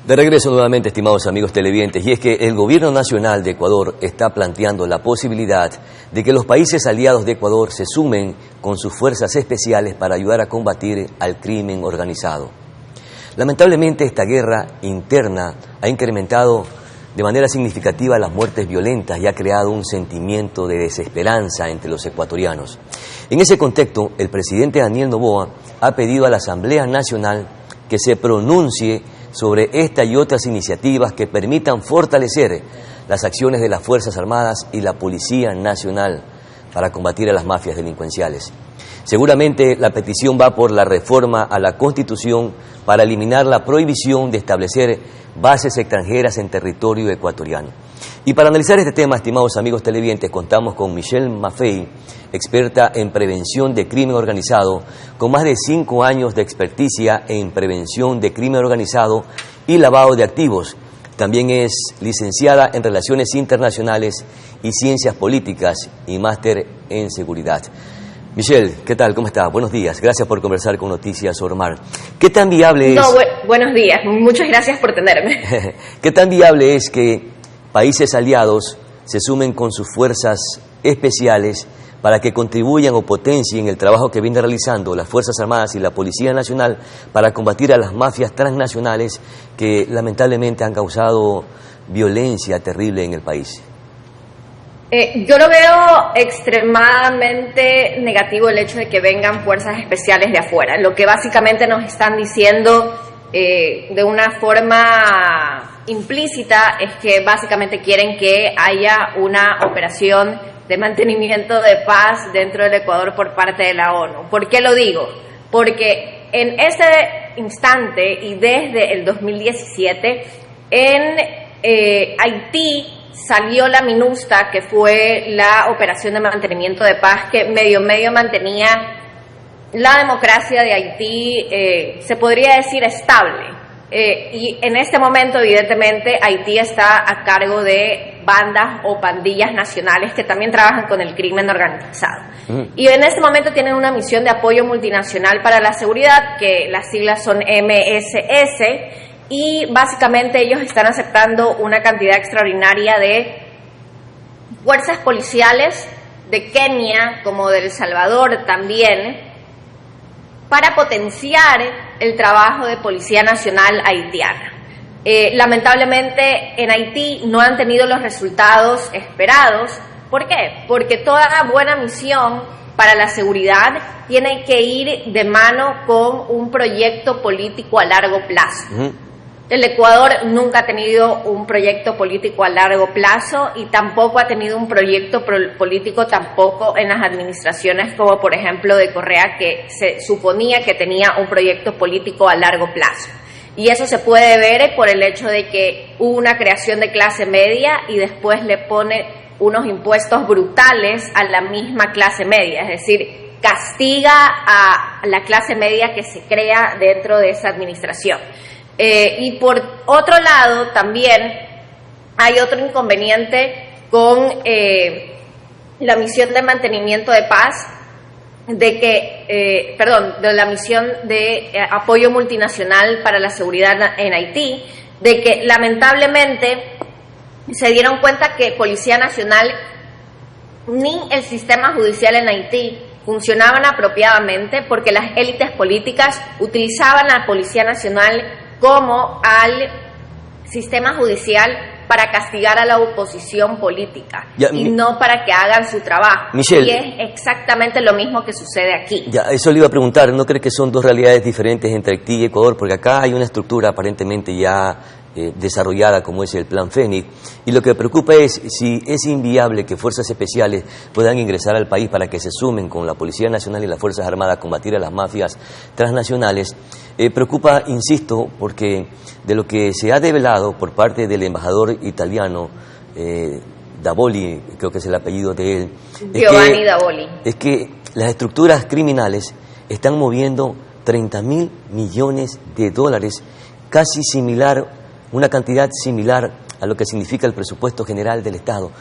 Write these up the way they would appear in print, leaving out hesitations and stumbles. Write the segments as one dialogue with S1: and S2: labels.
S1: De regreso nuevamente, estimados amigos televidentes, y es que el Gobierno Nacional de Ecuador está planteando la posibilidad de que los países aliados de Ecuador se sumen con sus fuerzas especiales para ayudar a combatir al crimen organizado. Lamentablemente, esta guerra interna ha incrementado de manera significativa las muertes violentas y ha creado un sentimiento de desesperanza entre los ecuatorianos. En ese contexto, el presidente Daniel Noboa ha pedido a la Asamblea Nacional que se pronuncie sobre esta y otras iniciativas que permitan fortalecer las acciones de las Fuerzas Armadas y la Policía Nacional para combatir a las mafias delincuenciales. Seguramente la petición va por la reforma a la Constitución para eliminar la prohibición de establecer bases extranjeras en territorio ecuatoriano. Y para analizar este tema, estimados amigos televidentes, contamos con Michelle Maffei, experta en prevención de crimen organizado, con más de 5 años de experticia en prevención de crimen organizado y lavado de activos. También es licenciada en Relaciones Internacionales y Ciencias Políticas y máster en Seguridad. Michelle, ¿qué tal? ¿Cómo está? Buenos días. Gracias por conversar con Noticias Ormar. ¿Qué tan viable es...
S2: buenos días. Muchas gracias por tenerme.
S1: ¿Qué tan viable es que países aliados se sumen con sus fuerzas especiales para que contribuyan o potencien el trabajo que vienen realizando las Fuerzas Armadas y la Policía Nacional para combatir a las mafias transnacionales que lamentablemente han causado violencia terrible en el país?
S2: Yo lo veo extremadamente negativo el hecho de que vengan fuerzas especiales de afuera. Lo que básicamente nos están diciendo de una forma implícita es que básicamente quieren que haya una operación de mantenimiento de paz dentro del Ecuador por parte de la ONU. ¿Por qué lo digo? Porque en ese instante y desde el 2017 en Haití salió la MINUSTAH, que fue la operación de mantenimiento de paz que medio mantenía la democracia de Haití, se podría decir estable. Y en este momento, evidentemente, Haití está a cargo de bandas o pandillas nacionales que también trabajan con el crimen organizado. Y en este momento tienen una misión de apoyo multinacional para la seguridad, que las siglas son MSS, y básicamente ellos están aceptando una cantidad extraordinaria de fuerzas policiales de Kenia como de El Salvador también, para potenciar el trabajo de Policía Nacional haitiana. Lamentablemente en Haití no han tenido los resultados esperados. ¿Por qué? Porque toda buena misión para la seguridad tiene que ir de mano con un proyecto político a largo plazo. El Ecuador nunca ha tenido un proyecto político a largo plazo y tampoco ha tenido un proyecto político tampoco en las administraciones como por ejemplo de Correa, que se suponía que tenía un proyecto político a largo plazo. Y eso se puede ver por el hecho de que hubo una creación de clase media y después le pone unos impuestos brutales a la misma clase media, es decir, castiga a la clase media que se crea dentro de esa administración. Y por otro lado también hay otro inconveniente con la misión de mantenimiento de paz, de la misión de apoyo multinacional para la seguridad en Haití, de que lamentablemente se dieron cuenta que Policía Nacional ni el sistema judicial en Haití funcionaban apropiadamente, porque las élites políticas utilizaban a la Policía Nacional como al sistema judicial para castigar a la oposición política y no para que hagan su trabajo.
S1: Michelle,
S2: y es exactamente lo mismo que sucede aquí.
S1: Ya, eso le iba a preguntar, ¿no cree que son dos realidades diferentes entre Haití y Ecuador? Porque acá hay una estructura aparentemente ya desarrollada como es el Plan Fénix, y lo que preocupa es si es inviable que fuerzas especiales puedan ingresar al país para que se sumen con la Policía Nacional y las Fuerzas Armadas a combatir a las mafias transnacionales. Preocupa, insisto, porque de lo que se ha develado por parte del embajador italiano Davoli, creo que es el apellido de él,
S2: Giovanni Davoli,
S1: es que las estructuras criminales están moviendo 30.000 millones de dólares, casi similar, una cantidad similar a lo que significa el presupuesto general del Estado.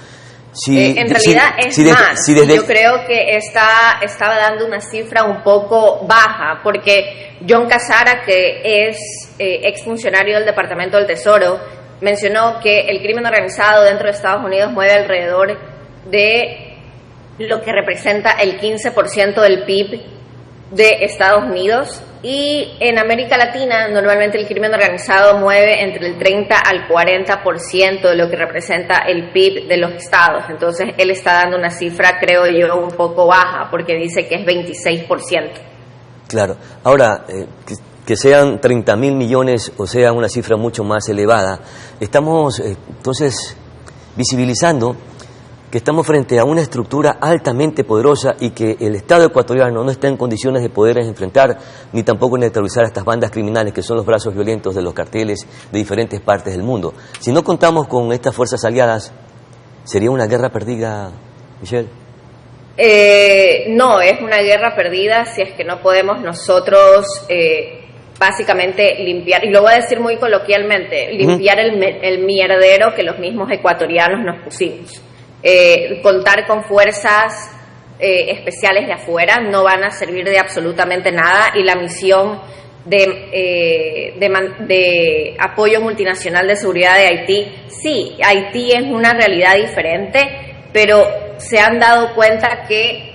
S2: En realidad es más. Yo creo que estaba dando una cifra un poco baja, porque John Casara, que es exfuncionario del Departamento del Tesoro, mencionó que el crimen organizado dentro de Estados Unidos mueve alrededor de lo que representa el 15% del PIB de Estados Unidos, y en América Latina normalmente el crimen organizado mueve entre el 30 al 40% de lo que representa el PIB de los estados. Entonces él está dando una cifra, creo yo, un poco baja, porque dice que es 26%.
S1: Claro. Ahora, que sean 30.000 millones o sea una cifra mucho más elevada, estamos entonces visibilizando que estamos frente a una estructura altamente poderosa y que el Estado ecuatoriano no está en condiciones de poder enfrentar ni tampoco neutralizar a estas bandas criminales que son los brazos violentos de los carteles de diferentes partes del mundo. Si no contamos con estas fuerzas aliadas, ¿sería una guerra perdida, Michelle?
S2: No, es una guerra perdida si es que no podemos nosotros básicamente limpiar, y lo voy a decir muy coloquialmente, limpiar el mierdero que los mismos ecuatorianos nos pusimos. Contar con fuerzas especiales de afuera no van a servir de absolutamente nada, y la misión de apoyo multinacional de seguridad de Haití, sí, Haití es una realidad diferente, pero se han dado cuenta que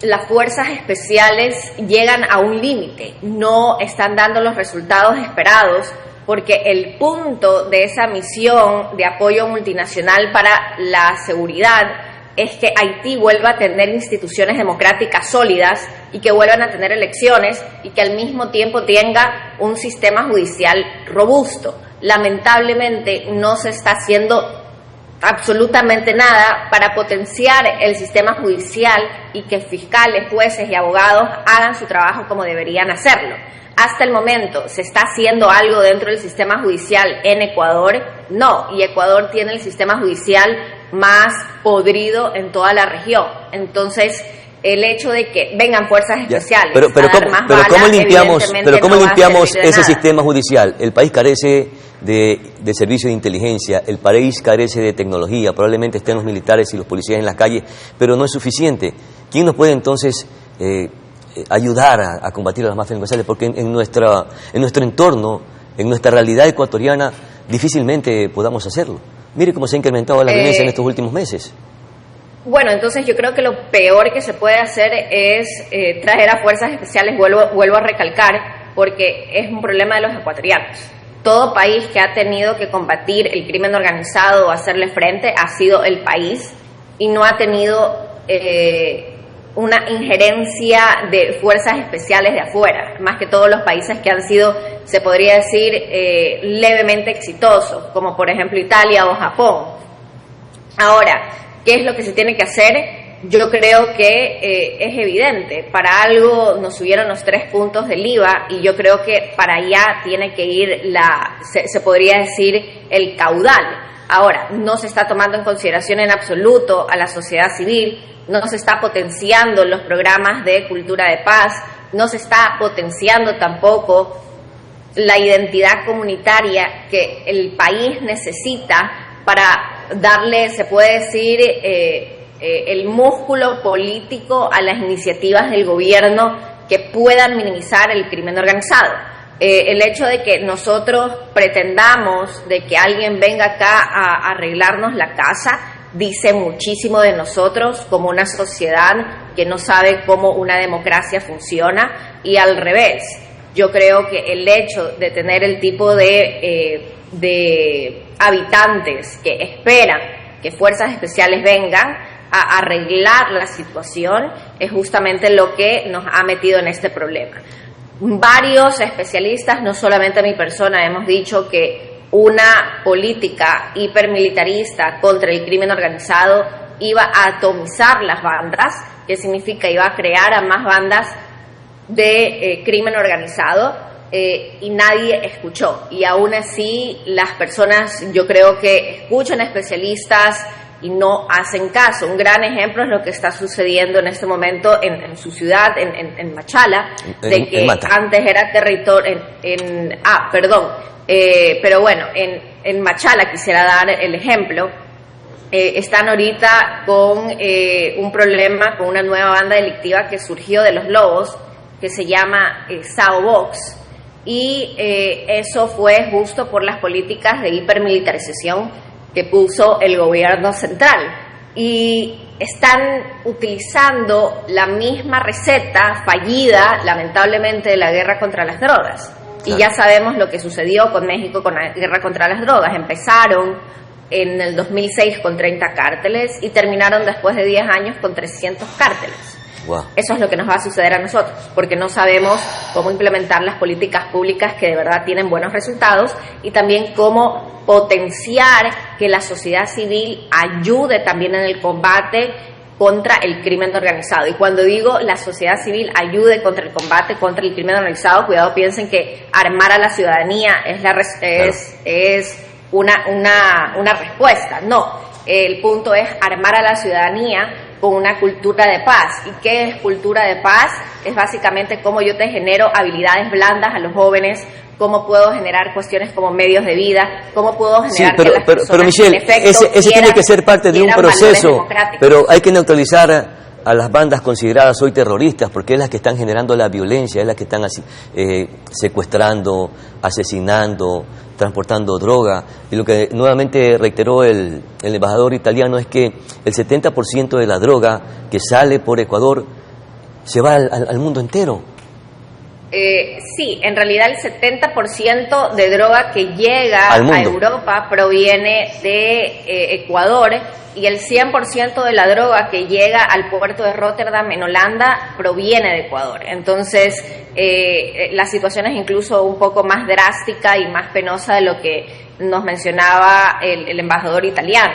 S2: las fuerzas especiales llegan a un límite, no están dando los resultados esperados, porque el punto de esa misión de apoyo multinacional para la seguridad es que Haití vuelva a tener instituciones democráticas sólidas y que vuelvan a tener elecciones y que al mismo tiempo tenga un sistema judicial robusto. Lamentablemente no se está haciendo absolutamente nada para potenciar el sistema judicial y que fiscales, jueces y abogados hagan su trabajo como deberían hacerlo. Hasta el momento, ¿se está haciendo algo dentro del sistema judicial en Ecuador? No, y Ecuador tiene el sistema judicial más podrido en toda la región. Entonces, el hecho de que vengan fuerzas especiales
S1: ¿cómo limpiamos ese sistema judicial? El país carece de servicio de inteligencia, el país carece de tecnología, probablemente estén los militares y los policías en las calles, pero no es suficiente. ¿Quién nos puede entonces ayudar a combatir a las mafias delincuenciales? Porque en nuestro entorno, en nuestra realidad ecuatoriana, difícilmente podamos hacerlo. Mire cómo se ha incrementado la violencia en estos últimos meses.
S2: Bueno, entonces yo creo que lo peor que se puede hacer es traer a fuerzas especiales, vuelvo a recalcar, porque es un problema de los ecuatorianos. Todo país que ha tenido que combatir el crimen organizado o hacerle frente ha sido el país, y no ha tenido una injerencia de fuerzas especiales de afuera, más que todos los países que han sido, se podría decir, levemente exitosos, como por ejemplo Italia o Japón. Ahora, ¿qué es lo que se tiene que hacer? Yo creo que es evidente. Para algo nos subieron los 3 puntos del IVA, y yo creo que para allá tiene que ir se podría decir, el caudal. Ahora, no se está tomando en consideración en absoluto a la sociedad civil, no se está potenciando los programas de cultura de paz, no se está potenciando tampoco la identidad comunitaria que el país necesita para darle, se puede decir, el músculo político a las iniciativas del gobierno que puedan minimizar el crimen organizado. El hecho de que nosotros pretendamos de que alguien venga acá a arreglarnos la casa dice muchísimo de nosotros como una sociedad que no sabe cómo una democracia funciona, y al revés. Yo creo que el hecho de tener el tipo de habitantes que esperan que fuerzas especiales vengan a arreglar la situación es justamente lo que nos ha metido en este problema. Varios especialistas, no solamente mi persona, hemos dicho que una política hipermilitarista contra el crimen organizado iba a atomizar las bandas, que significa iba a crear a más bandas de crimen organizado, y nadie escuchó. Y aún así las personas, yo creo que escuchan especialistas y no hacen caso. Un gran ejemplo es lo que está sucediendo en este momento en su ciudad, en Machala, de que antes era territorio, pero bueno, en Machala quisiera dar el ejemplo, están ahorita con un problema, con una nueva banda delictiva que surgió de Los Lobos, que se llama Sao Box, y eso fue justo por las políticas de hipermilitarización que puso el gobierno central. Y están utilizando la misma receta fallida, lamentablemente, de la guerra contra las drogas. Y ya sabemos lo que sucedió con México con la guerra contra las drogas. Empezaron en el 2006 con 30 cárteles y terminaron después de 10 años con 300 cárteles.
S1: Wow.
S2: Eso es lo que nos va a suceder a nosotros, porque no sabemos cómo implementar las políticas públicas que de verdad tienen buenos resultados, y también cómo potenciar que la sociedad civil ayude también en el combate contra el crimen organizado. Y cuando digo la sociedad civil ayude contra el combate contra el crimen organizado, cuidado, piensen que armar a la ciudadanía es una respuesta. No, el punto es armar a la ciudadanía con una cultura de paz. ¿Y qué es cultura de paz? Es básicamente cómo yo te genero habilidades blandas a los jóvenes, cómo puedo generar cuestiones como medios de vida, cómo puedo generar que las personas,
S1: pero Michelle, ese tiene que ser parte de un proceso, pero hay que neutralizar a las bandas consideradas hoy terroristas, porque es las que están generando la violencia, es las que están secuestrando, asesinando, transportando droga. Y lo que nuevamente reiteró el embajador italiano es que el 70% de la droga que sale por Ecuador se va al mundo entero.
S2: Sí, en realidad el 70% de droga que llega a Europa proviene de Ecuador, y el 100% de la droga que llega al puerto de Rotterdam en Holanda proviene de Ecuador. Entonces, la situación es incluso un poco más drástica y más penosa de lo que nos mencionaba el embajador italiano.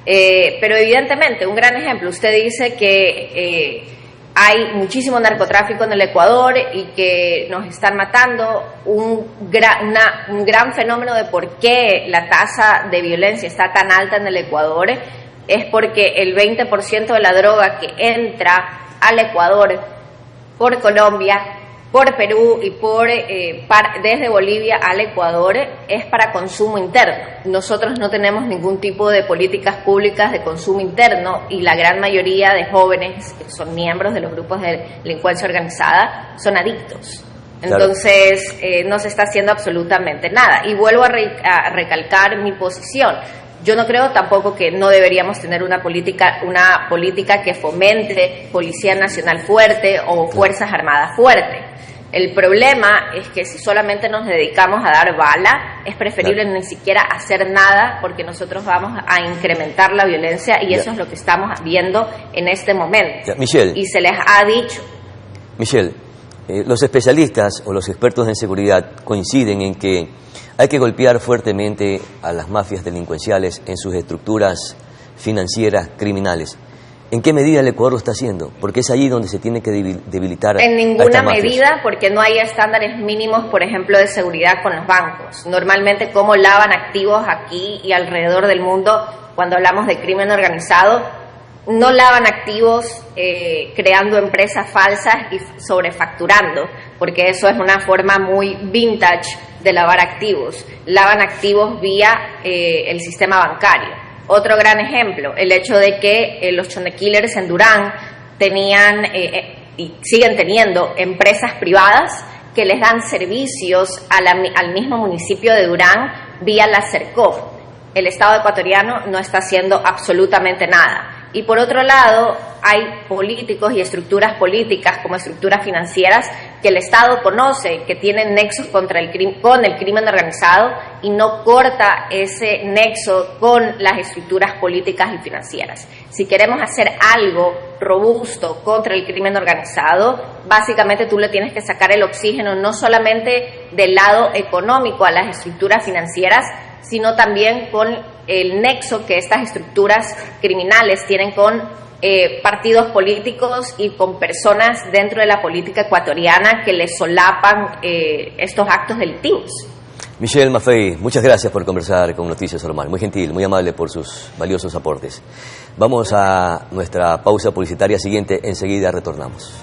S2: Pero evidentemente, un gran ejemplo, usted dice que hay muchísimo narcotráfico en el Ecuador y que nos están matando. Un gran fenómeno de por qué la tasa de violencia está tan alta en el Ecuador es porque el 20% de la droga que entra al Ecuador por Colombia, por Perú y desde Bolivia al Ecuador es para consumo interno. Nosotros no tenemos ningún tipo de políticas públicas de consumo interno, y la gran mayoría de jóvenes que son miembros de los grupos de delincuencia organizada son adictos. Entonces, no se está haciendo absolutamente nada. Y vuelvo a recalcar mi posición. Yo no creo tampoco que no deberíamos tener una política que fomente Policía Nacional fuerte o Fuerzas Armadas fuerte. El problema es que si solamente nos dedicamos a dar bala, es preferible ni siquiera hacer nada, porque nosotros vamos a incrementar la violencia, y eso es lo que estamos viendo en este momento.
S1: Michelle,
S2: y se les ha dicho.
S1: Michelle, los especialistas o los expertos en seguridad coinciden en que hay que golpear fuertemente a las mafias delincuenciales en sus estructuras financieras criminales. ¿En qué medida el Ecuador lo está haciendo? Porque es allí donde se tiene que debilitar.
S2: En ninguna medida, porque no hay estándares mínimos, por ejemplo, de seguridad con los bancos. Normalmente, cómo lavan activos aquí y alrededor del mundo, cuando hablamos de crimen organizado, no lavan activos creando empresas falsas y sobrefacturando, porque eso es una forma muy vintage de lavar activos. Lavan activos vía el sistema bancario. Otro gran ejemplo, el hecho de que los Chone Killers en Durán tenían y siguen teniendo empresas privadas que les dan servicios al mismo municipio de Durán vía la CERCOF. El Estado ecuatoriano no está haciendo absolutamente nada. Y por otro lado, hay políticos y estructuras políticas como estructuras financieras que el Estado conoce, que tienen nexos con el crimen organizado, y no corta ese nexo con las estructuras políticas y financieras. Si queremos hacer algo robusto contra el crimen organizado, básicamente tú le tienes que sacar el oxígeno no solamente del lado económico a las estructuras financieras, sino también con el nexo que estas estructuras criminales tienen con partidos políticos y con personas dentro de la política ecuatoriana que les solapan estos actos delictivos.
S1: Michelle Maffei, muchas gracias por conversar con Noticias Normal. Muy gentil, muy amable por sus valiosos aportes. Vamos a nuestra pausa publicitaria siguiente, enseguida retornamos.